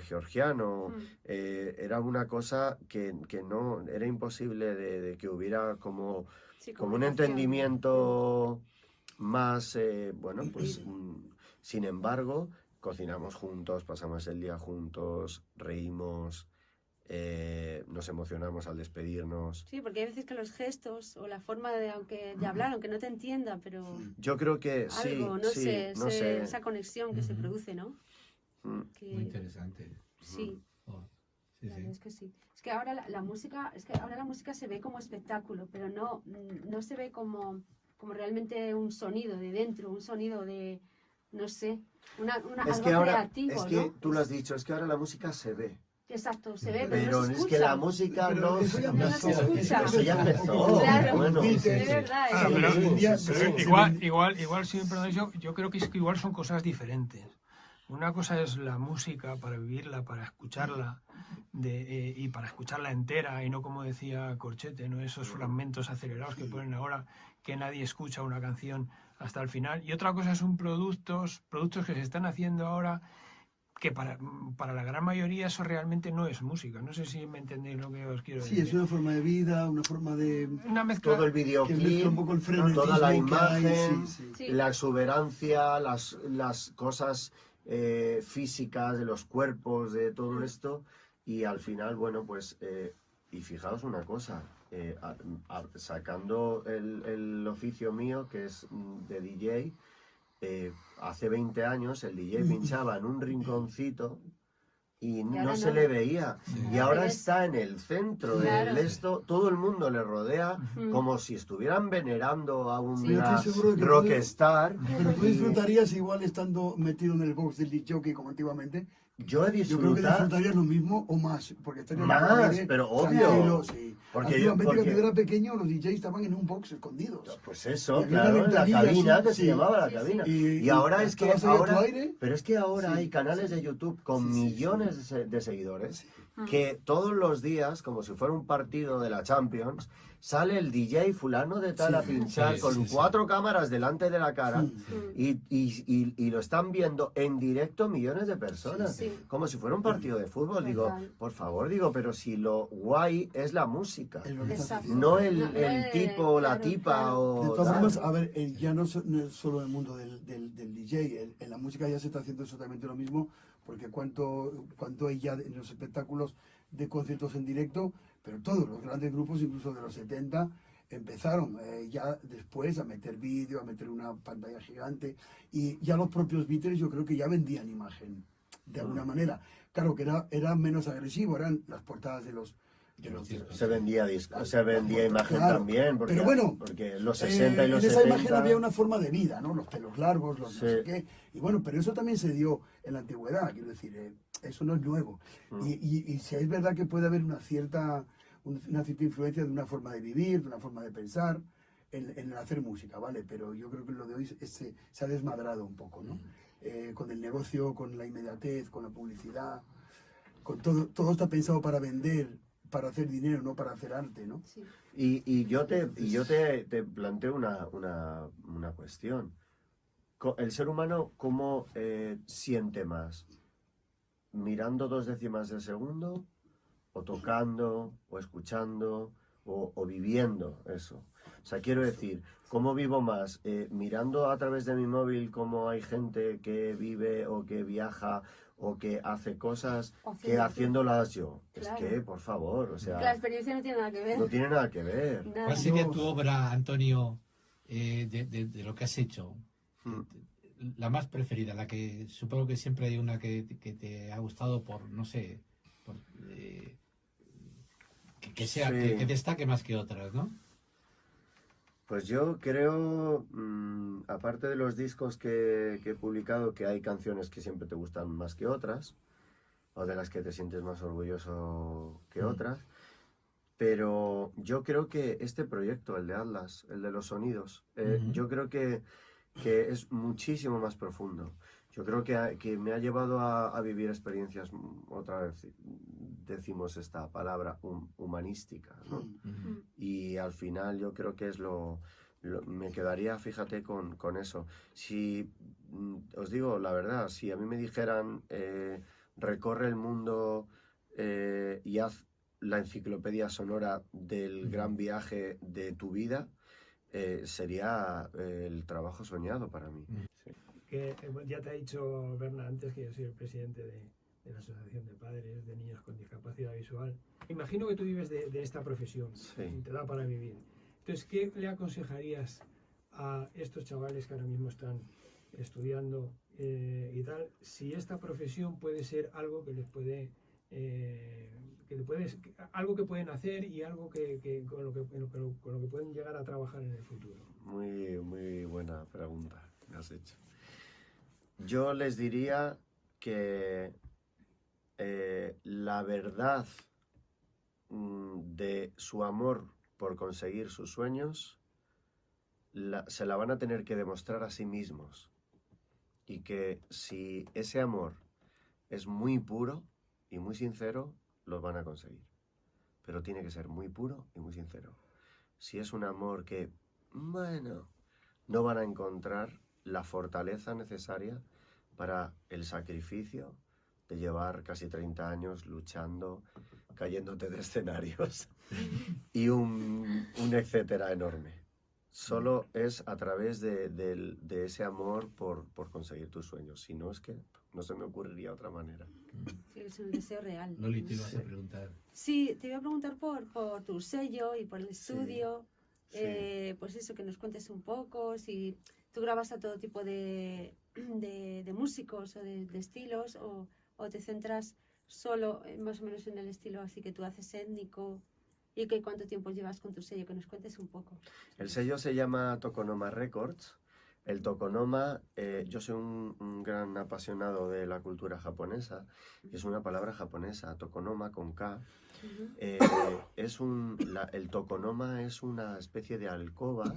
georgiano. Era una cosa que no era imposible de que hubiera como
Sí,
un
comunicación.
entendimiento más, sin embargo, cocinamos juntos, pasamos el día juntos, reímos, nos emocionamos al despedirnos.
Sí, porque hay veces que los gestos o la forma de hablar, aunque no te entienda, pero
Yo creo que sí,
algo, no
sí,
sé,
no sé.
esa conexión que se produce, ¿no? Que,
Muy interesante.
sí,
Oh, sí,
la
sí.
verdad es que sí. Es que ahora la música, se ve como espectáculo, pero no se ve como realmente un sonido de dentro, un sonido de, no sé,
Es
algo
que ahora,
creativo,
es que
¿no?
tú lo has dicho, es que ahora la música se ve.
Exacto, se ve, pero
Pero
no se
es
escucha.
que la música
Pero
no
eso ya
no
empezó,
se escucha.
Eso ya empezó.
Claro,
Bueno,
es verdad.
Ah,
es
pero
verdad.
hoy en día
sí,
se-
sí.
se-
Igual, sí, perdón, yo creo que es que igual son cosas diferentes. Una cosa es la música para vivirla, para escucharla y para escucharla entera y no como decía Corchete, no esos fragmentos acelerados que ponen ahora que nadie escucha una canción hasta el final. Y otra cosa son productos que se están haciendo ahora que para la gran mayoría eso realmente no es música. No sé si me entendéis lo que os quiero
Sí,
decir.
es una forma de vida, una forma de...
Una mezcla.
Todo el
que mezcla
videoclip,
un poco el
¿no?
frenetismo
Toda la
que hay,
imagen,
sí.
Sí.
la exuberancia, las cosas físicas de los cuerpos, de todo esto. Y al final, bueno, pues, y fijaos una cosa, sacando el oficio mío, que es de DJ, hace 20 años el DJ pinchaba en un rinconcito y
ahora
no se
no.
le veía. Y
Al
ahora
revés.
está en el centro
Claro.
del esto, todo el mundo le rodea como si estuvieran venerando a
Sí.
Yo
una
estoy seguro de que
rockstar.
Pero tú
Y
disfrutarías igual estando metido en el box del disc jockey como antiguamente.
yo he
Yo creo que
disfrutado
disfrutarías lo mismo o más, porque estarías
Más,
por el aire,
pero obvio.
tranquilo, sí.
Porque
Antiguamente,
porque-
cuando yo era pequeño, los DJs estaban en un box escondidos.
Pues eso,
Y había una
claro, en la
ventanilla
cabina,
así,
que se
sí.
llamaba la
Sí,
cabina.
sí.
Y ahora es que
estabas ahí a tu
ahora,
aire.
pero es que ahora
Sí,
hay canales
sí.
de YouTube con
Sí, sí,
millones de seguidores que todos los días, como si fuera un partido de la Champions, sale el DJ fulano de tal
Sí,
a pinchar
sí,
con
sí, sí.
4 cámaras delante de la cara
Sí.
y lo están viendo en directo millones de personas,
Sí.
como si fuera un partido de fútbol. Digo,
Total.
por favor, digo, pero si lo guay es la música,
Es lo que estás
Exacto.
haciendo.
no el
No,
tipo o la
claro,
tipa
claro.
De
o
todas
tal.
formas, a ver, ya no es solo el mundo del DJ, en la música ya se está haciendo exactamente lo mismo, porque cuánto hay ya en los espectáculos de conciertos en directo, pero todos los grandes grupos, incluso de los 70, empezaron ya después a meter vídeo, a meter una pantalla gigante, y ya los propios Beatles yo creo que ya vendían imagen, de alguna manera. Claro que era menos agresivo, eran las portadas de los
Se vendía disco, se vendía imagen
Claro,
también, porque,
pero bueno,
porque los 60 y los
en esa
70...
imagen había una forma de vida, ¿no? Los pelos largos, los no
Sí.
sé qué. Y bueno, pero eso también se dio en la antigüedad, quiero decir, eso no es nuevo. Y si es verdad que puede haber una cierta influencia de una forma de vivir, de una forma de pensar en el hacer música, ¿vale? Pero yo creo que lo de hoy se ha desmadrado un poco, ¿no? Con el negocio, con la inmediatez, con la publicidad, con todo está pensado para vender, para hacer dinero, no para hacer arte, ¿no?
Sí.
Y yo te planteo una cuestión. El ser humano, ¿cómo siente más? ¿Mirando 2 décimas de segundo? ¿O tocando? ¿O escuchando? ¿O viviendo eso? O sea, quiero decir, ¿cómo vivo más? ¿Mirando a través de mi móvil cómo hay gente que vive o que viaja o que hace cosas
O
que
haciendo-
haciéndolas yo?
Claro.
Es que, por favor, o sea,
La experiencia no tiene nada que ver.
no tiene nada que ver.
Nada.
¿Cuál sería tu obra, Antonio, de lo que has hecho? La más preferida, la que supongo que siempre hay una que te ha gustado por, no sé, que sea,
Sí.
que destaque más que otras, ¿no?
Pues yo creo, aparte de los discos que he publicado, que hay canciones que siempre te gustan más que otras, o de las que te sientes más orgulloso que otras, pero yo creo que este proyecto, el de Atlas, el de los sonidos, yo creo que es muchísimo más profundo. Yo creo que me ha llevado a vivir experiencias, otra vez decimos esta palabra, humanística, ¿no? Y al final yo creo que es me quedaría, fíjate, con eso. Si, os digo la verdad, si a mí me dijeran, recorre el mundo y haz la enciclopedia sonora del gran viaje de tu vida, sería el trabajo soñado para mí. Sí.
Que ya te ha dicho Berna antes que yo soy el presidente de la Asociación de Padres de Niños con Discapacidad Visual. Imagino que tú vives de esta profesión,
Sí.
te da para vivir. Entonces, ¿qué le aconsejarías a estos chavales que ahora mismo están estudiando y tal, si esta profesión puede ser algo que les puede... algo que pueden hacer y algo con lo que pueden llegar a trabajar en el futuro?
Muy, muy buena pregunta me has hecho. Yo les diría que la verdad de su amor por conseguir sus sueños se la van a tener que demostrar a sí mismos, y que si ese amor es muy puro y muy sincero, los van a conseguir. Pero tiene que ser muy puro y muy sincero. Si es un amor que, bueno, no van a encontrar la fortaleza necesaria para el sacrificio de llevar casi 30 años luchando, cayéndote de escenarios y un etcétera enorme. Solo es a través de ese amor por conseguir tus sueños. Si no, es que no se me ocurriría otra manera.
Sí, es un deseo real.
Loli, te ibas
Sí.
a preguntar.
Sí, te iba a preguntar por tu sello y por el estudio.
Sí.
Pues eso, que nos cuentes un poco, si tú grabas a todo tipo de músicos o de estilos, o te centras solo más o menos en el estilo así que tú haces étnico, y que cuánto tiempo llevas con tu sello, que nos cuentes un poco.
El sello se llama Tokonoma Records. El tokonoma, yo soy un gran apasionado de la cultura japonesa. Es una palabra japonesa, tokonoma con K. El tokonoma es una especie de alcoba,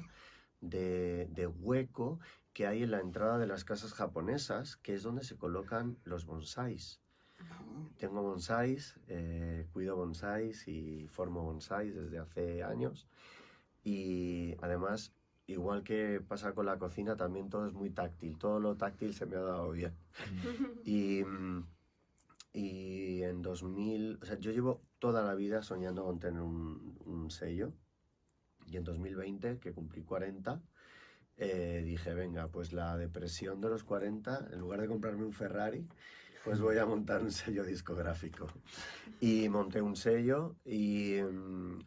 de hueco que hay en la entrada de las casas japonesas, que es donde se colocan los bonsáis. Tengo bonsáis, cuido bonsáis y formo bonsáis desde hace años. Y además, igual que pasa con la cocina, también todo es muy táctil. Todo lo táctil se me ha dado bien. Y en 2000, o sea, yo llevo toda la vida soñando con tener un sello. Y en 2020, que cumplí 40, dije, venga, pues la depresión de los 40, en lugar de comprarme un Ferrari, pues voy a montar un sello discográfico. Y monté un sello y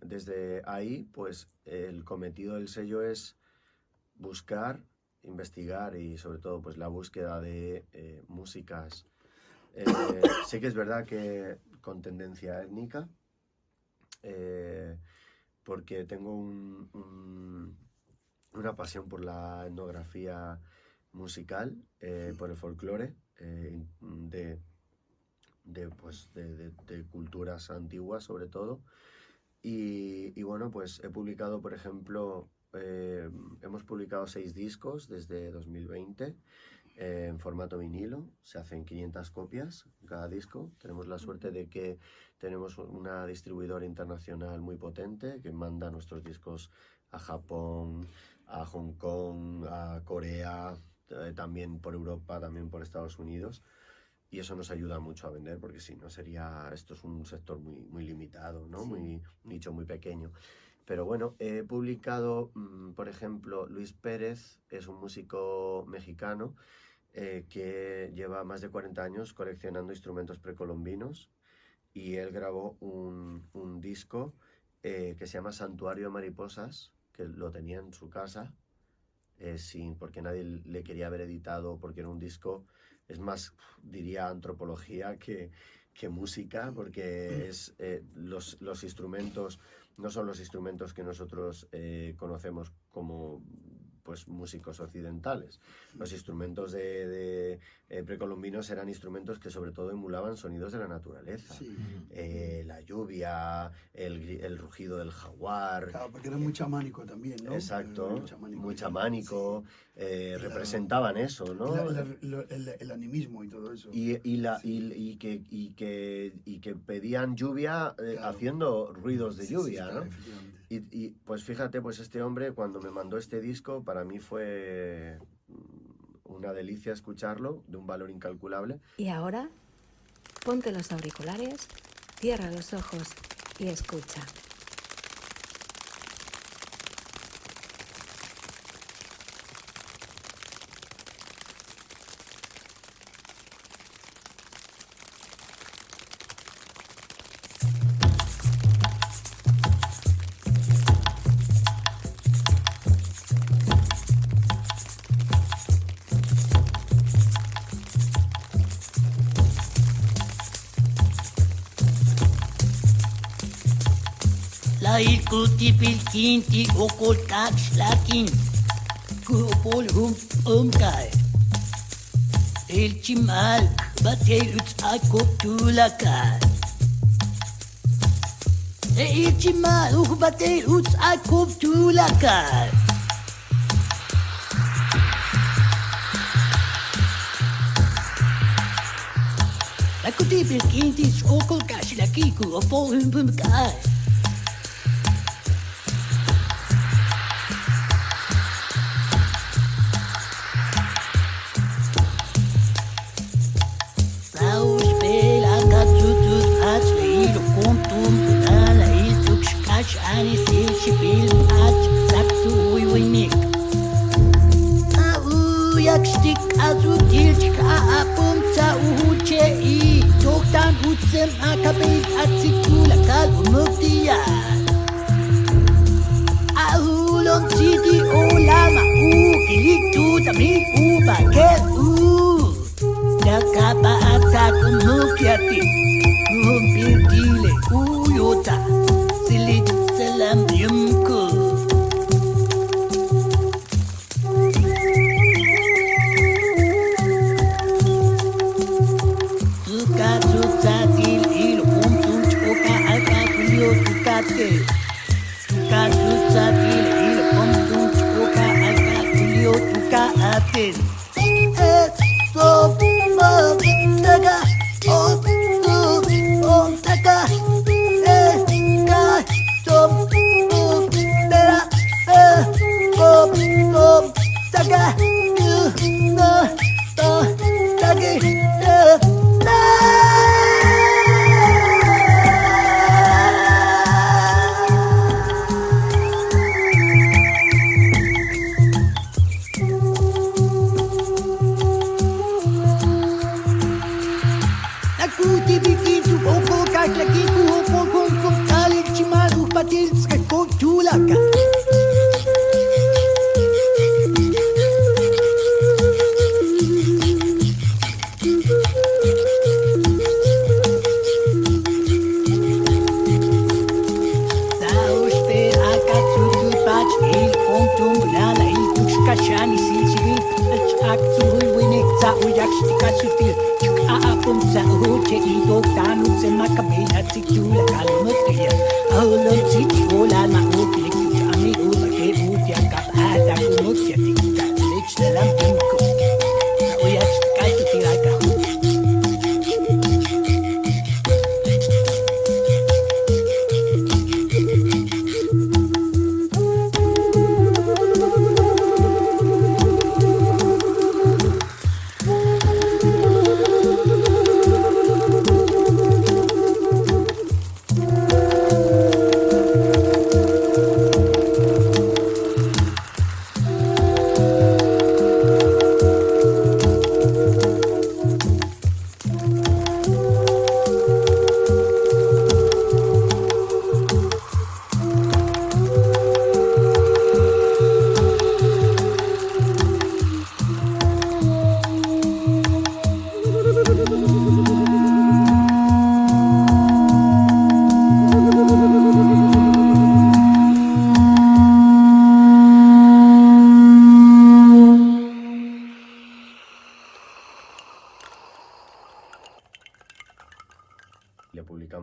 desde ahí, pues el cometido del sello es buscar, investigar y sobre todo pues la búsqueda de músicas. Sí que es verdad que con tendencia étnica, porque tengo una pasión por la etnografía musical, por el folclore, de culturas antiguas sobre todo. Y bueno, pues he publicado, por ejemplo, hemos publicado 6 discos desde 2020 en formato vinilo. Se hacen 500 copias cada disco. Tenemos la suerte de que tenemos una distribuidora internacional muy potente que manda nuestros discos a Japón, a Hong Kong, a Corea, también por Europa, también por Estados Unidos. Y eso nos ayuda mucho a vender, porque si no esto es un sector muy, muy limitado, ¿no?
Sí.
Muy nicho, muy pequeño. Pero bueno, he publicado, por ejemplo, Luis Pérez es un músico mexicano que lleva más de 40 años coleccionando instrumentos precolombinos, y él grabó un disco que se llama Santuario de Mariposas, que lo tenía en su casa, porque nadie le quería haber editado, porque era un disco, es más, diría antropología que música, porque es los instrumentos no son los instrumentos que nosotros conocemos como pues músicos occidentales. Los instrumentos de precolombinos eran instrumentos que sobre todo emulaban sonidos de la naturaleza.
Sí.
La lluvia, el rugido del jaguar.
Claro, porque era muy chamánico también, ¿no?
Exacto, muy chamánico.
Sí.
Representaban eso, ¿no?
El animismo y todo eso.
Y que pedían lluvia
Claro.
haciendo ruidos de
Sí,
lluvia,
claro,
¿no?
efectivamente.
Y pues fíjate, pues este hombre cuando me mandó este disco, para mí fue una delicia escucharlo, de un valor incalculable.
Y ahora, ponte los auriculares, cierra los ojos y escucha.
La ilkuti pilkinti okol kakslakin kupol umkai el chimal batel uts akoptulakai el chimal batel uts akoptulakai la kuti pilkinti okol kakslakin kupol umkai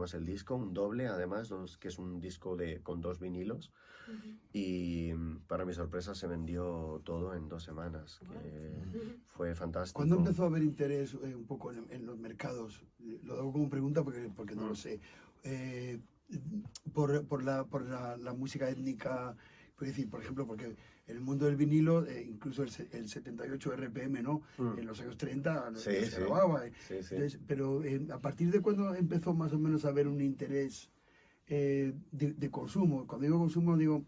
sacamos el disco, un doble además, que es un disco con 2 vinilos. Y para mi sorpresa se vendió todo en 2 semanas, que fue fantástico.
¿Cuándo empezó a haber interés un poco en los mercados? Lo hago como pregunta porque no lo sé. Por la música étnica, es decir, por ejemplo, porque el mundo del vinilo, incluso el 78 RPM, ¿no? En los años 30 se grababa. Entonces, pero ¿a partir de cuándo empezó más o menos a haber un interés de consumo? Cuando digo consumo, digo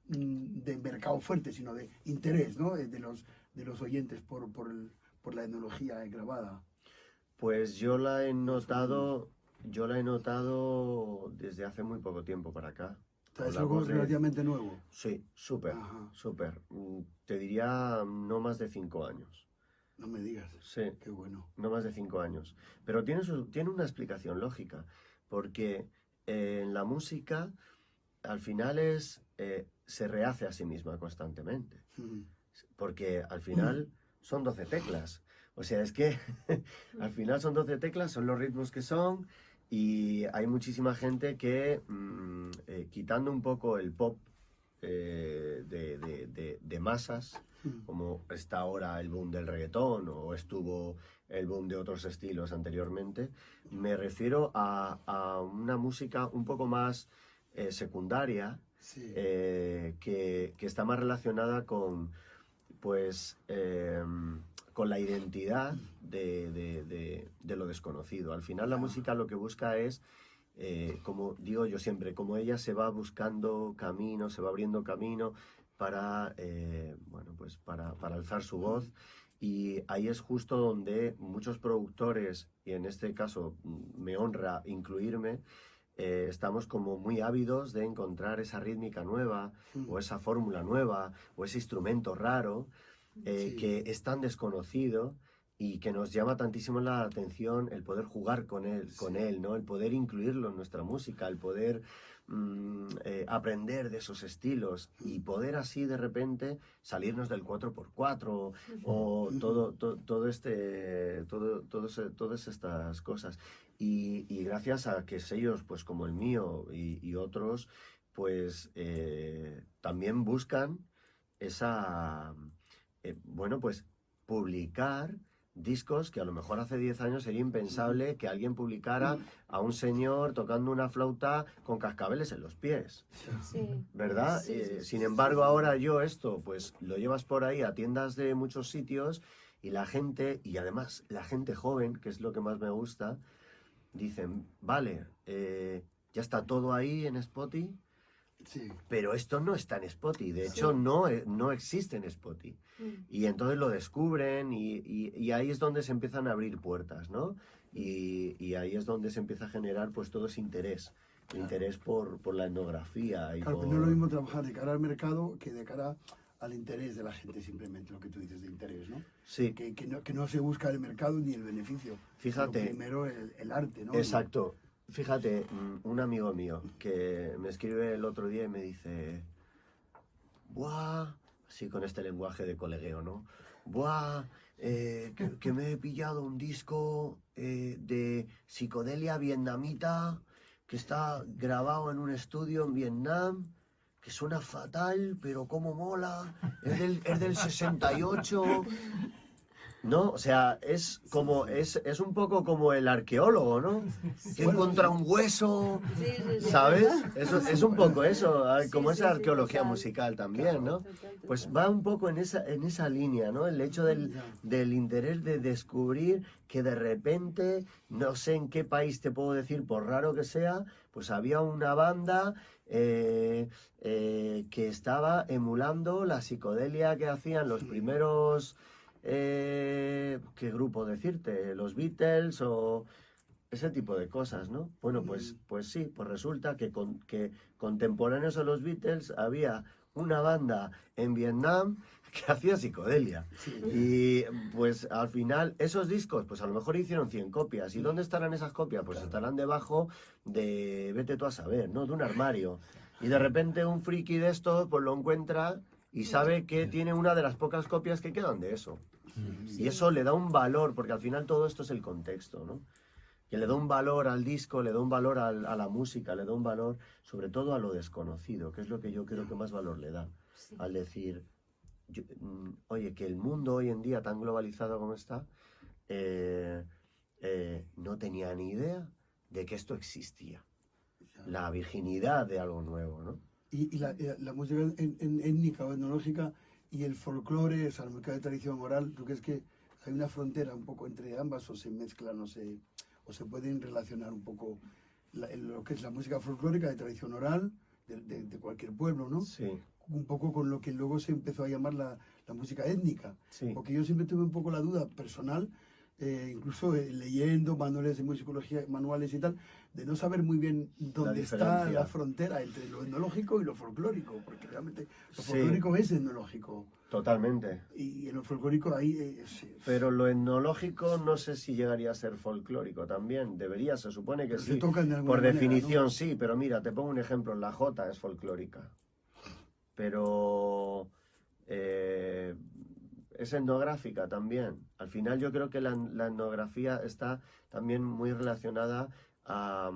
de mercado fuerte, sino de interés, ¿no? De los oyentes por la etnología grabada.
Pues yo la he notado desde hace muy poco tiempo para acá.
¿Es algo relativamente nuevo?
Sí, súper. Te diría no más de 5 años.
No me digas.
Sí.
Qué bueno.
No más de 5 años. Pero tiene una explicación lógica, porque en la música al final se rehace a sí misma constantemente. Porque al final son 12 teclas. O sea, es que al final son 12 teclas, son los ritmos que son, y hay muchísima gente que, quitando un poco el pop de masas, como está ahora el boom del reggaetón o estuvo el boom de otros estilos anteriormente, me refiero a una música un poco más secundaria, que está más relacionada con, pues, con la identidad de lo desconocido. Al final la música lo que busca es, como digo yo siempre, como ella se va buscando camino, se va abriendo camino para, bueno, pues para alzar su voz, y ahí es justo donde muchos productores, y en este caso me honra incluirme, estamos como muy ávidos de encontrar esa rítmica nueva, o esa fórmula nueva, o ese instrumento raro, que es tan desconocido y que nos llama tantísimo la atención el poder jugar con él, ¿no? El poder incluirlo en nuestra música, el poder aprender de esos estilos y poder así de repente salirnos del 4x4 o todas estas cosas. Y gracias a que sellos pues como el mío y otros, pues también buscan esa... bueno, pues publicar discos que a lo mejor hace 10 años sería impensable que alguien publicara a un señor tocando una flauta con cascabeles en los pies, ¿verdad? Sin embargo, ahora esto, pues lo llevas por ahí a tiendas de muchos sitios, y la gente, y además la gente joven, que es lo que más me gusta, dicen, vale, ya está todo ahí en Spotify, pero esto no está en Spotify, de hecho no existe en Spotify. Y entonces lo descubren y ahí es donde se empiezan a abrir puertas, ¿no? Y ahí es donde se empieza a generar pues todo ese interés por la etnografía.
Claro, pero no es lo mismo trabajar de cara al mercado que de cara al interés de la gente, simplemente lo que tú dices de interés, ¿no?
Sí.
Que no se busca el mercado ni el beneficio.
Fíjate.
Primero el arte, ¿no?
Exacto. Fíjate, un amigo mío que me escribe el otro día y me dice, ¡buah! Así con este lenguaje de colegueo, ¿no? ¡Buah! Que me he pillado un disco de psicodelia vietnamita que está grabado en un estudio en Vietnam, que suena fatal, pero cómo mola, es del 68... ¿No? O sea, es un poco como el arqueólogo, ¿no? Que encuentra un hueso, ¿sabes? Es un poco eso, como esa arqueología musical también, ¿no? Pues va un poco en esa línea, ¿no? El hecho del interés de descubrir que de repente, no sé en qué país te puedo decir, por raro que sea, pues había una banda que estaba emulando la psicodelia que hacían los primeros... ¿qué grupo decirte? Los Beatles o ese tipo de cosas, ¿no? Bueno, pues sí, pues resulta que contemporáneos a los Beatles había una banda en Vietnam que hacía psicodelia. Y pues al final esos discos, pues a lo mejor hicieron 100 copias. ¿Y dónde estarán esas copias? Pues estarán debajo de, vete tú a saber, ¿no? De un armario. Y de repente un friki de estos pues lo encuentra y sabe que tiene una de las pocas copias que quedan de eso. Y eso le da un valor, porque al final todo esto es el contexto, ¿no? que le da un valor al disco, le da un valor a la música, le da un valor sobre todo a lo desconocido, que es lo que yo creo que más valor le da.
Sí.
Al decir, oye, que el mundo hoy en día tan globalizado como está, no tenía ni idea de que esto existía. La virginidad de algo nuevo, ¿no?
Y la música étnica o etnológica y el folclore, o sea, la música de tradición oral, ¿tú crees que hay una frontera un poco entre ambas o se mezclan o se pueden relacionar un poco lo que es la música folclórica de tradición oral de cualquier pueblo, ¿no?
Sí.
Un poco con lo que luego se empezó a llamar la música étnica.
Sí.
Porque yo siempre tuve un poco la duda personal, incluso leyendo manuales de musicología, manuales y tal, de no saber muy bien dónde está
diferencia.
la frontera entre lo etnológico y lo folclórico, porque realmente lo
Sí.
folclórico es etnológico.
Totalmente.
Y en lo folclórico ahí...
Pero lo etnológico no sé si llegaría a ser folclórico también. Debería, se supone que
Pero se
sí.
tocan de alguna
Por
manera,
definición
¿no?
sí, pero mira, te pongo un ejemplo. La jota es folclórica. Pero es etnográfica también. Al final yo creo que la etnografía está también muy relacionada a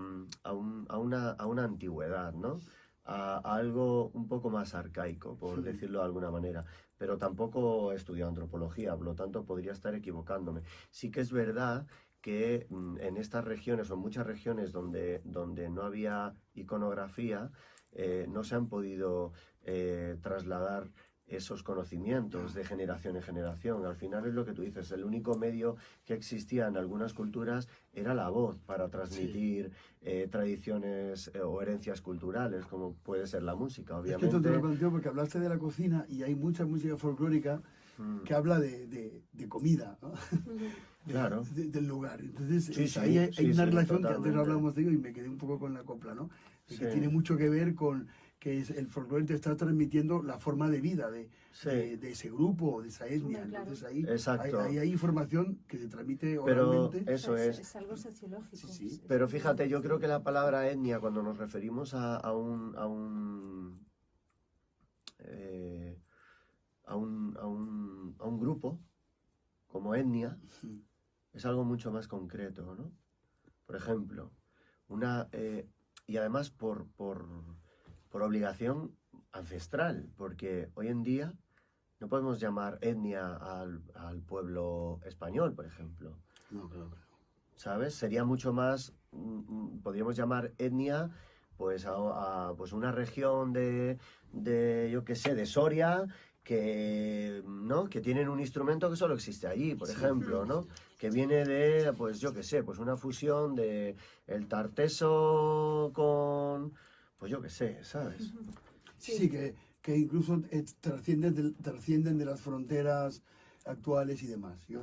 una antigüedad, ¿no? A algo un poco más arcaico, por decirlo de alguna manera. Pero tampoco he estudiado antropología, por lo tanto podría estar equivocándome. Sí que es verdad que en estas regiones o en muchas regiones donde no había iconografía, no se han podido trasladar esos conocimientos de generación en generación. Al final es lo que tú dices, el único medio que existía en algunas culturas era la voz para transmitir tradiciones o herencias culturales, como puede ser la música,
Es
obviamente.
que esto te lo planteo porque hablaste de la cocina y hay mucha música folclórica que habla de comida, ¿no?
Claro.
Del lugar. Entonces,
Sí, sí,
ahí hay
sí,
una
sí,
relación que antes
totalmente.
hablamos de ello y me quedé un poco con la copla, ¿no? De que
Sí.
tiene mucho que ver con que el folclore te está transmitiendo la forma de vida de ese grupo, de esa etnia.
Hombre, claro.
Entonces ahí
Exacto.
hay información que se transmite
Pero
oralmente.
eso es.
Es algo sociológico.
Sí, sí.
Pero fíjate, yo creo que la palabra etnia, cuando nos referimos a un grupo como etnia, es algo mucho más concreto, ¿no? Por ejemplo, y además por obligación ancestral, porque hoy en día no podemos llamar etnia al pueblo español, por ejemplo.
No, claro que no.
¿Sabes? Sería mucho más, podríamos llamar etnia, pues pues una región de yo qué sé, de Soria, ¿no? Que tienen un instrumento que solo existe allí, por ejemplo, ¿no? Que viene de, pues yo qué sé, pues una fusión de el tarteso con, pues yo qué sé, ¿sabes?
Sí, que incluso trascienden de las fronteras actuales y demás. Yo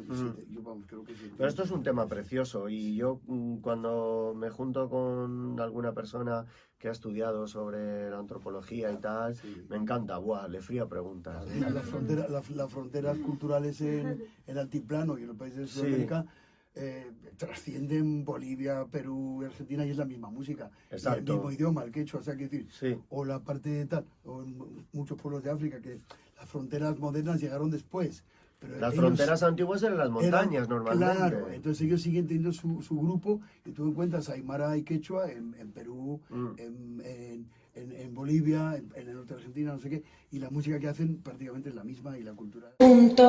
vamos, creo que sí.
Pero esto es un tema precioso y yo cuando me junto con alguna persona que ha estudiado sobre la antropología y tal, me encanta, le frío preguntas.
Las fronteras culturales en el altiplano y en los países de Sudamérica trascienden Bolivia, Perú, Argentina y es la misma música.
Exacto.
Y el mismo idioma, el quechua, o sea, que decir,
Sí.
o la parte tal, o en muchos pueblos de África, que las fronteras modernas llegaron después. Pero
Las
ellos
fronteras antiguas eran las montañas normalmente.
Claro, entonces ellos siguen teniendo su grupo y tú encuentras Aymara y Quechua en Perú, en Bolivia, en el norte de Argentina, no sé qué, y la música que hacen prácticamente es la misma y la cultura.
Punto.